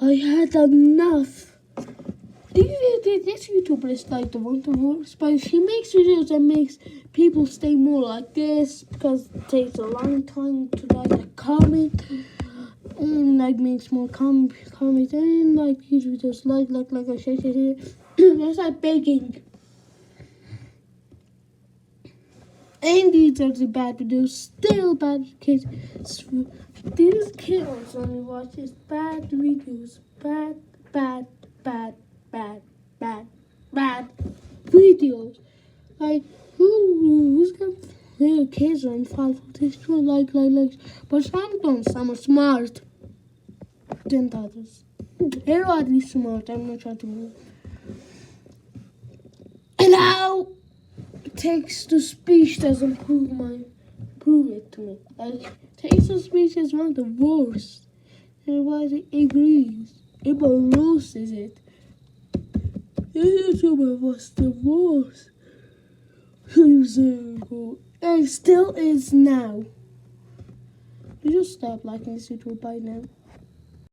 I had enough. This YouTuber is like the one to worst, but she makes videos that makes people stay more like this because it takes a long time to like a comment and like makes more comments and like these videos like I said here. That's like begging. And these are the bad videos, still bad kids. These kids only watch these bad videos, bad videos. Like who's gonna little kids and fall for this show like but some don't, some are smart than others. They're at least smart, I'm not trying to move. And now text to speech doesn't prove it to me. Like text to speech is one of the worst. Everybody agrees. Everybody roasts it. The YouTuber was the worst. And still is now. You just stop liking this YouTube by now.